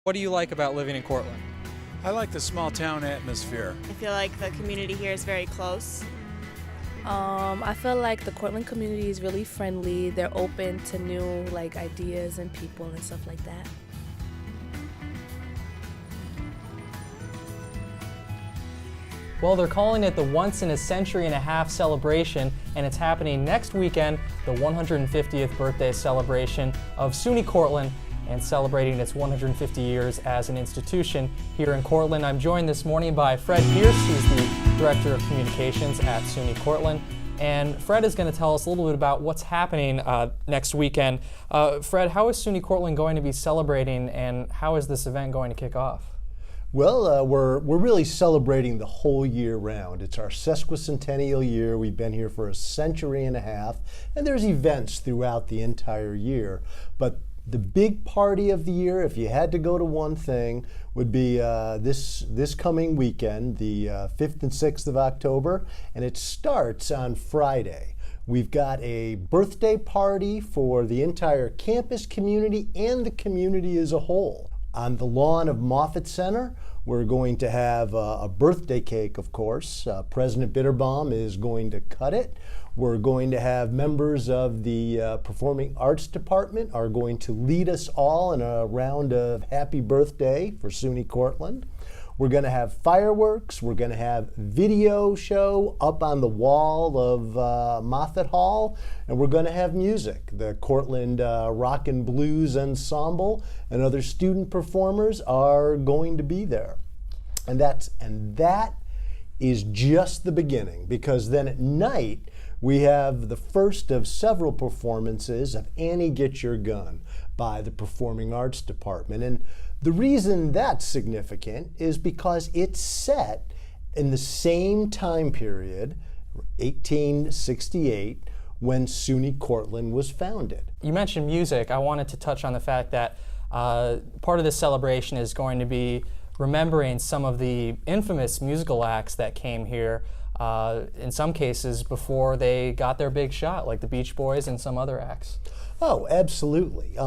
What do you like about living in Cortland? I like the small town atmosphere. I feel like the community here is very close. I feel like the Cortland community is really friendly. They're open to new ideas and people and stuff like that. Well, they're calling it the once in a century and a half celebration, and it's happening next weekend, the 150th birthday celebration of SUNY Cortland, and celebrating its 150 years as an institution here in Cortland. I'm joined this morning by Fred Pierce, who's the Director of Communications at SUNY Cortland. And Fred is going to tell us a little bit about what's happening next weekend. Fred, how is SUNY Cortland going to be celebrating, and how is this event going to kick off? Well, we're really celebrating the whole year round. It's our sesquicentennial year. We've been here for a century and a half, and there's events throughout the entire year. But the big party of the year, if you had to go to one thing, would be this coming weekend, the 5th and 6th of October, and it starts on Friday. We've got a birthday party for the entire campus community and the community as a whole. On the lawn of Moffitt Center, we're going to have a birthday cake, of course. President Bitterbaum is going to cut it. We're going to have members of the Performing Arts Department are going to lead us all in a round of happy birthday for SUNY Cortland. We're going to have fireworks. We're going to have video show up on the wall of Moffitt Hall, and we're going to have music. The Cortland Rock and Blues Ensemble and other student performers are going to be there. And that is just the beginning, because then at night we have the first of several performances of Annie Get Your Gun by the Performing Arts Department. And the reason that's significant is because it's set in the same time period, 1868, when SUNY Cortland was founded. You mentioned music. I wanted to touch on the fact that part of this celebration is going to be remembering some of the infamous musical acts that came here, in some cases before they got their big shot, like the Beach Boys and some other acts. Oh, absolutely.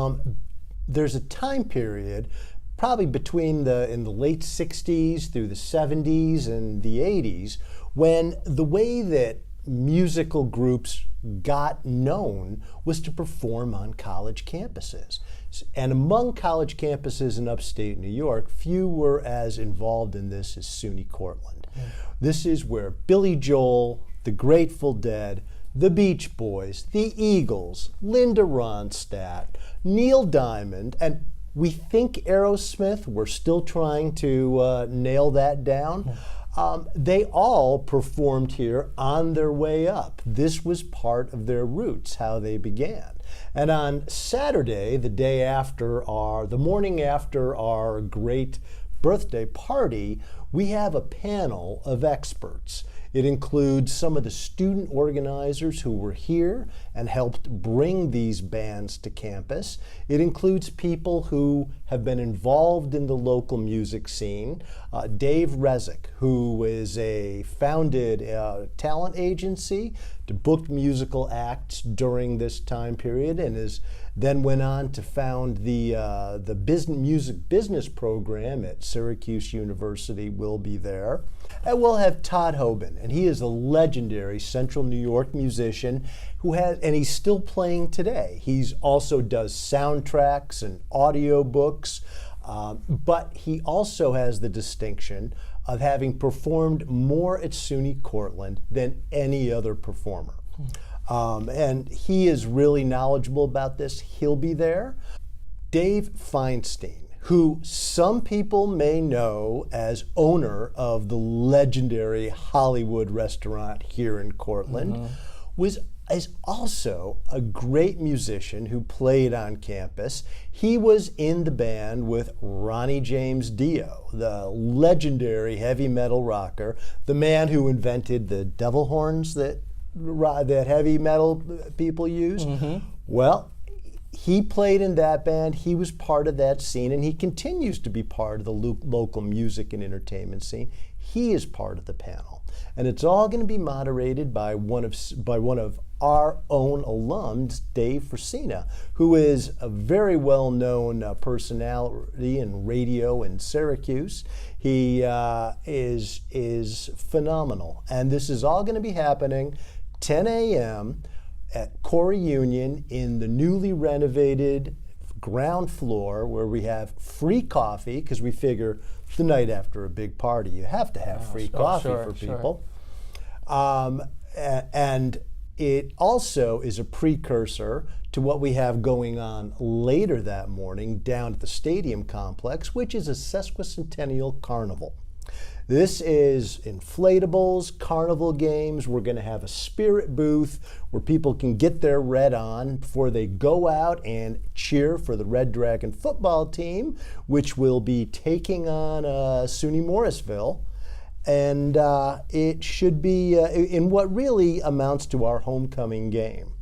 There's a time period probably between in the late 60s through the 70s and the 80s, when the way that musical groups got known was to perform on college campuses. And among college campuses in upstate New York, few were as involved in this as SUNY Cortland. This is where Billy Joel, the Grateful Dead, the Beach Boys, the Eagles, Linda Ronstadt, Neil Diamond, and we think Aerosmith, we're still trying to nail that down. They all performed here on their way up. This was part of their roots, how they began. And on Saturday, the morning after our great birthday party, we have a panel of experts. It includes some of the student organizers who were here and helped bring these bands to campus. It includes people who have been involved in the local music scene. Dave Rezick, who is a founded talent agency to book musical acts during this time period, and then went on to found the music business program at Syracuse University, will be there. And we'll have Todd Hoban, and he is a legendary Central New York musician and he's still playing today. He also does soundtracks and audiobooks, but he also has the distinction of having performed more at SUNY Cortland than any other performer. And he is really knowledgeable about this. He'll be there. Dave Feinstein, who some people may know as owner of the legendary Hollywood restaurant here in Cortland, is also a great musician who played on campus. He was in the band with Ronnie James Dio, the legendary heavy metal rocker, the man who invented the devil horns that heavy metal people use. Well, he played in that band, he was part of that scene, and he continues to be part of the local music and entertainment scene. He is part of the panel. And it's all going to be moderated by one of our own alums, Dave Frisina, who is a very well-known personality in radio in Syracuse. He is phenomenal. And this is all going to be happening 10 a.m. at Corey Union in the newly renovated ground floor, where we have free coffee, because we figure the night after a big party you have to have free coffee for people. And it also is a precursor to what we have going on later that morning down at the stadium complex, which is a sesquicentennial carnival. This is inflatables, carnival games. We're going to have a spirit booth where people can get their red on before they go out and cheer for the Red Dragon football team, which will be taking on SUNY Morrisville. And it should be in what really amounts to our homecoming game.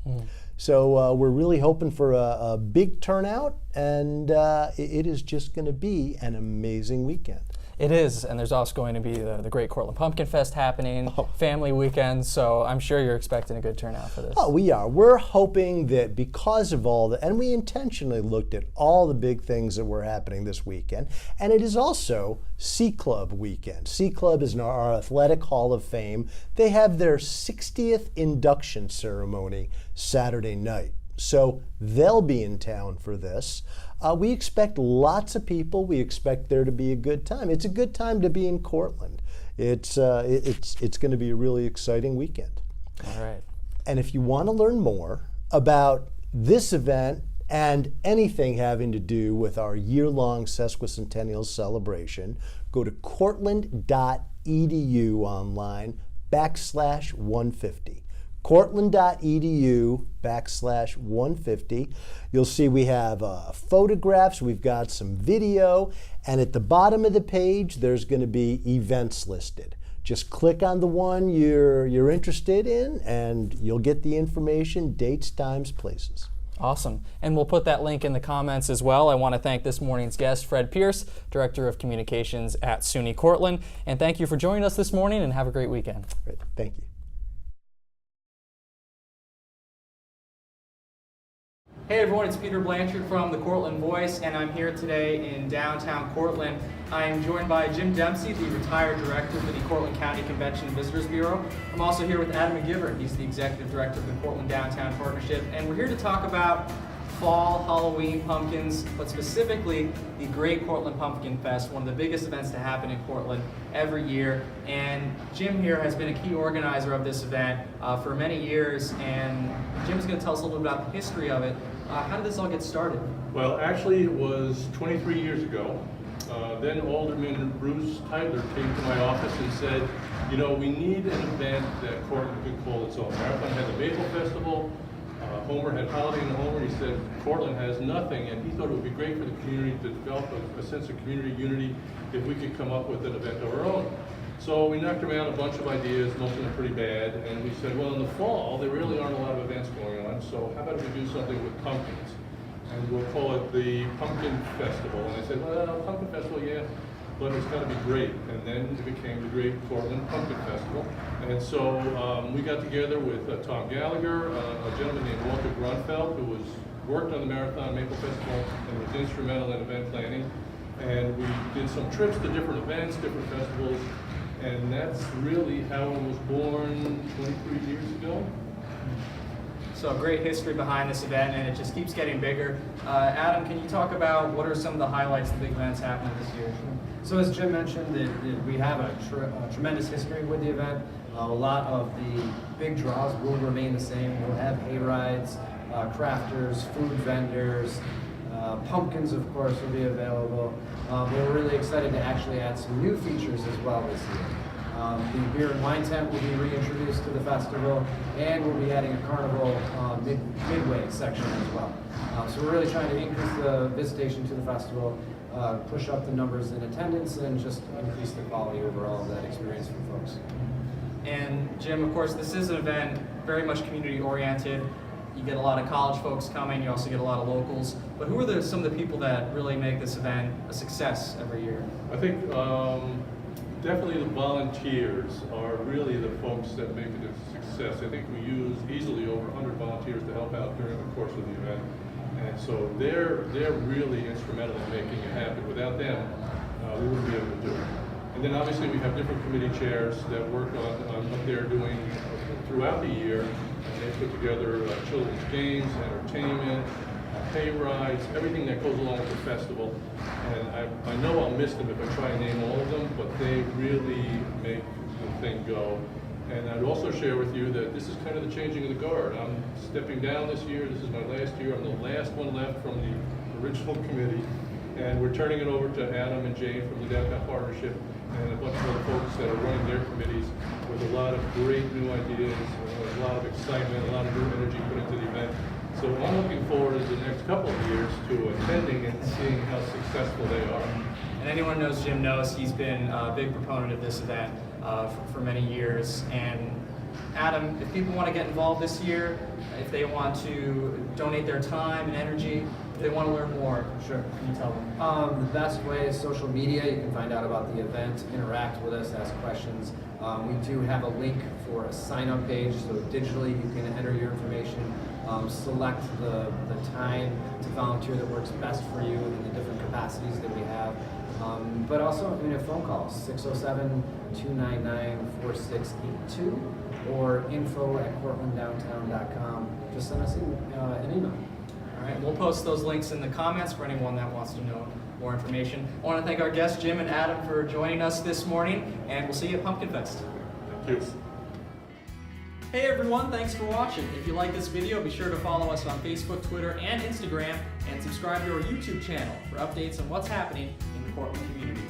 So we're really hoping for a big turnout, and it is just going to be an amazing weekend. It is, and there's also going to be the Great Cortland Pumpkinfest happening, family weekend, so I'm sure you're expecting a good turnout for this. Oh, we are. We're hoping that because of all that, and we intentionally looked at all the big things that were happening this weekend, and it is also C Club weekend. C Club is our athletic hall of fame. They have their 60th induction ceremony Saturday night. So they'll be in town for this. We expect lots of people. We expect there to be a good time. It's a good time to be in Cortland. It's going to be a really exciting weekend. All right. And if you want to learn more about this event and anything having to do with our year-long sesquicentennial celebration, go to cortland.edu online /150. Cortland.edu /150. You'll see we have photographs, we've got some video, and at the bottom of the page there's going to be events listed. Just click on the one you're interested in and you'll get the information, dates, times, places. Awesome. And we'll put that link in the comments as well. I want to thank this morning's guest, Fred Pierce, Director of Communications at SUNY Cortland. And thank you for joining us this morning, and have a great weekend. Great. Thank you. Hey everyone, it's Peter Blanchard from the Cortland Voice, and I'm here today in downtown Cortland. I'm joined by Jim Dempsey, the retired director for the Cortland County Convention and Visitors Bureau. I'm also here with Adam MeGivern. He's the executive director of the Cortland Downtown Partnership, and we're here to talk about fall, Halloween, pumpkins, but specifically the Great Cortland Pumpkinfest, one of the biggest events to happen in Cortland every year. And Jim here has been a key organizer of this event for many years, and Jim's going to tell us a little bit about the history of it. How did this all get started? Well, actually, it was 23 years ago. Then Alderman Bruce Tyler came to my office and said, you know, we need an event that Cortland could call its own. Marathon had the Maple Festival, Homer had Holiday in the Homer. He said Cortland has nothing, and he thought it would be great for the community to develop a sense of community unity if we could come up with an event of our own. So we knocked around a bunch of ideas, most of them pretty bad, and we said, well, in the fall, there really aren't a lot of events going on, so how about if we do something with pumpkins? And we'll call it the Pumpkin Festival. And I said, well, Pumpkin Festival, yeah, but it's got to be great. And then it became the Great Cortland Pumpkin Festival. And so we got together with Tom Gallagher, a gentleman named Walter Grunfeld, who worked on the Marathon Maple Festival and was instrumental in event planning. And we did some trips to different events, different festivals. And that's really how it was born 23 years ago. So great history behind this event, and it just keeps getting bigger. Adam, can you talk about what are some of the highlights of the big events happening this year? So as Jim mentioned, we have a tremendous history with the event. A lot of the big draws will remain the same. We'll have hay rides, crafters, food vendors, pumpkins, of course, will be available. We're really excited to actually add some new features as well this year. The beer and wine tent will be reintroduced to the festival, and we'll be adding a carnival midway section as well. So we're really trying to increase the visitation to the festival, push up the numbers in attendance, and just increase the quality overall of that experience for folks. And Jim, of course, this is an event very much community oriented. You get a lot of college folks coming, you also get a lot of locals. But who are some of the people that really make this event a success every year? I think Definitely the volunteers are really the folks that make it a success. I think we use easily over 100 volunteers to help out during the course of the event. And so they're really instrumental in making it happen. Without them, we wouldn't be able to do it. And then obviously we have different committee chairs that work on what they're doing throughout the year. And they put together children's games, entertainment, hay rides, everything that goes along with the festival. And I know I'll miss them if I try and name all of them, but they really make the thing go. And I'd also share with you that this is kind of the changing of the guard. I'm stepping down this year. This is my last year. I'm the last one left from the original committee. And we're turning it over to Adam and Jane from the Downtown Partnership and a bunch of other folks that are running their committees with a lot of great new ideas, a lot of excitement, a lot of new energy put into the event. So I'm looking forward to the next couple of years to attending and seeing how successful they are. And anyone who knows Jim knows he's been a big proponent of this event for many years. And Adam, if people want to get involved this year, if they want to donate their time and energy, if they want to learn more, sure, can you tell them? The best way is social media. You can find out about the event, interact with us, ask questions. We do have a link for a sign-up page, so digitally you can enter your information, select the time to volunteer that works best for you in the different capacities that we have. But also, I mean, a phone call, 607-299-4682 or info@cortlanddowntown.com. Just send us an email. All right, we'll post those links in the comments for anyone that wants to know more information. I want to thank our guests, Jim and Adam, for joining us this morning, and we'll see you at Pumpkinfest. Thank you. Hey everyone, thanks for watching. If you like this video, be sure to follow us on Facebook, Twitter, and Instagram, and subscribe to our YouTube channel for updates on what's happening in the Cortland community.